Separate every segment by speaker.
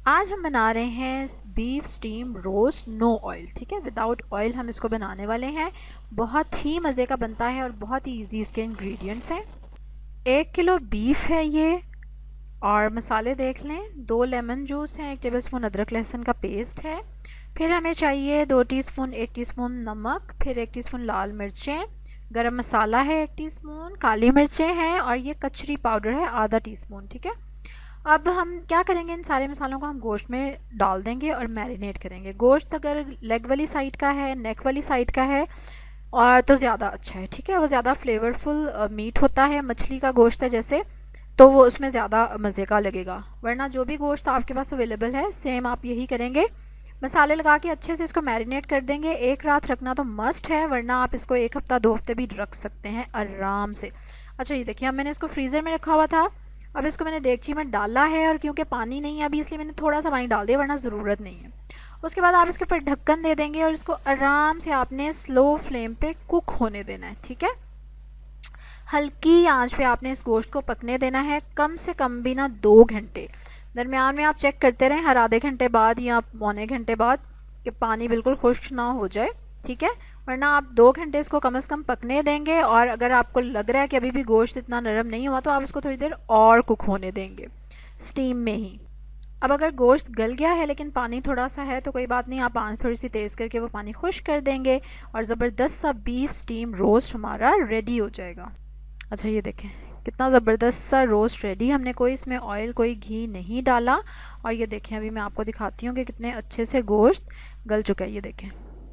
Speaker 1: आज हम बना रहे हैं beef steam roast no oil. ठीक है, विदाउट ऑयल हम इसको बनाने वाले हैं। बहुत ही मज़े का बनता है और बहुत ही इजी इसके इंग्रेडिएंट्स हैं। 1 किलो बीफ है ये। और मसाले देख लें, 2 लेमन जूस हैं, 1 टेबलस्पून अदरक लहसुन का पेस्ट है। फिर हमें चाहिए 2 टीस्पून, 1 टीस्पून नमक, फिर 1 टीस्पून लाल मिर्चें, गरम मसाला है 1 टीस्पून, काली मिर्चें हैं और ये कचरी पाउडर है आधा टीस्पून। ठीक है, अब हम क्या करेंगे, इन सारे मसालों को हम गोश्त में डाल देंगे और मैरिनेट करेंगे। गोश्त अगर लेग वाली साइड का है, नेक वाली साइड का है और तो ज़्यादा अच्छा है। ठीक है, वो ज़्यादा फ्लेवरफुल मीट होता है, मछली का गोश्त है जैसे, तो वो उसमें ज़्यादा मज़े का लगेगा। वरना जो भी गोश्त आपके पास अवेलेबल है सेम आप यही करेंगे। मसाले लगा के अच्छे से इसको मैरिनेट कर देंगे। 1 रात रखना तो मस्ट है, वरना आप इसको 1 हफ्ता 2 हफ्ते भी रख सकते हैं आराम से। अच्छा, ये देखिए, अब मैंने इसको फ्रीज़र में रखा हुआ था। अब इसको मैंने देगची में डाला है और क्योंकि पानी नहीं है अभी, इसलिए मैंने थोड़ा सा पानी डाल दिया, वरना ज़रूरत नहीं है। उसके बाद आप इसके ऊपर ढक्कन दे देंगे और इसको आराम से आपने स्लो फ्लेम पे कुक होने देना है। ठीक है, हल्की आंच पे आपने इस गोश्त को पकने देना है, कम से कम भी ना 2 घंटे। दरमियान में आप चेक करते रहें हर आधे घंटे बाद या पौने घंटे बाद, कि पानी बिल्कुल खुश्क ना हो जाए। ठीक है, वरना आप 2 घंटे इसको कम से कम पकने देंगे। और अगर आपको लग रहा है कि अभी भी गोश्त इतना नरम नहीं हुआ, तो आप इसको थोड़ी देर और कुक होने देंगे स्टीम में ही। अब अगर गोश्त गल गया है लेकिन पानी थोड़ा सा है, तो कोई बात नहीं, आप आंच थोड़ी सी तेज़ करके वो पानी खुश्क कर देंगे और ज़बरदस्त सा बीफ स्टीम रोस्ट हमारा रेडी हो जाएगा। अच्छा, ये देखें कितना ज़बरदस्त सा रोस्ट रेडी। हमने कोई इसमें ऑयल, कोई घी नहीं डाला। और ये देखें, अभी मैं आपको दिखाती हूँ कि कितने अच्छे से गोश्त गल चुका है। ये देखें,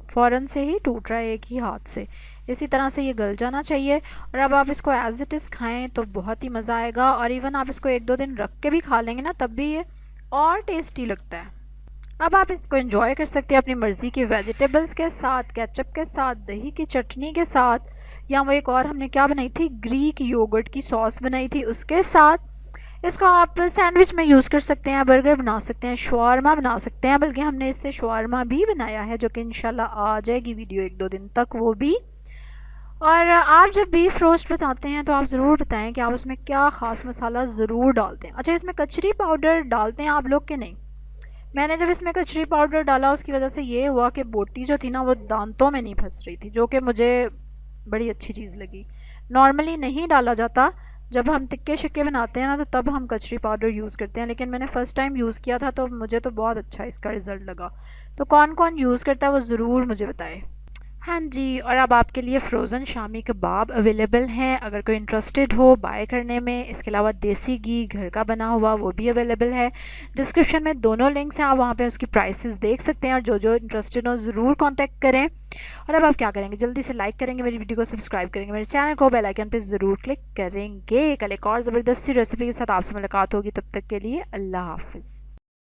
Speaker 1: फ़ौरन से ही टूट रहा है एक ही हाथ से। इसी तरह से ये गल जाना चाहिए। और अब आप इसको एज इट इज़ खाएं तो बहुत ही मज़ा आएगा। और इवन आप इसको 1-2 दिन रख के भी खा लेंगे ना, तब भी ये और टेस्टी लगता है। अब आप इसको एंजॉय कर सकते हैं अपनी मर्ज़ी की वेजिटेबल्स के साथ, केचप के साथ, दही की चटनी के साथ, या वो एक और हमने क्या बनाई थी, ग्रीक योगर्ट की सॉस बनाई थी, उसके साथ। इसको आप सैंडविच में यूज़ कर सकते हैं, बर्गर बना सकते हैं, शवारमा बना सकते हैं। बल्कि हमने इससे शवारमा भी बनाया है, जो कि इंशाल्लाह आ जाएगी वीडियो 1-2 दिन तक वो भी। और आप जब बीफ रोस्ट बताते हैं तो आप ज़रूर बताएं कि आप उसमें क्या ख़ास मसाला ज़रूर डालते हैं। अच्छा, इसमें कचरी पाउडर डालते हैं आप लोग के नहीं? मैंने जब इसमें कचरी पाउडर डाला, उसकी वजह से ये हुआ कि बोटी जो थी ना, वो दांतों में नहीं फंस रही थी, जो कि मुझे बड़ी अच्छी चीज़ लगी। नॉर्मली नहीं डाला जाता, जब हम टिक्के शिक्के बनाते हैं ना, तो तब हम कचरी पाउडर यूज़ करते हैं। लेकिन मैंने फ़र्स्ट टाइम यूज़ किया था तो मुझे तो बहुत अच्छा इसका रिज़ल्ट लगा। तो कौन कौन यूज़ करता है वो ज़रूर मुझे बताए। हाँ जी, और अब आपके लिए फ़्रोज़न शामी कबाब अवेलेबल हैं, अगर कोई इंटरेस्टेड हो बाय करने में। इसके अलावा देसी घी घर का बना हुआ वो भी अवेलेबल है। डिस्क्रिप्शन में दोनों लिंक्स हैं, आप वहाँ पे उसकी प्राइसेस देख सकते हैं। और जो जो इंटरेस्टेड हो ज़रूर कांटेक्ट करें। और अब आप क्या करेंगे, जल्दी से लाइक करेंगे मेरी वीडियो को, सब्सक्राइब करेंगे मेरे चैनल को, बेल आइकन पर ज़रूर क्लिक करेंगे। कल एक और ज़बरदस्त सी रेसिपी के साथ आपसे मुलाकात होगी, तब तक के लिए अल्लाह हाफिज़।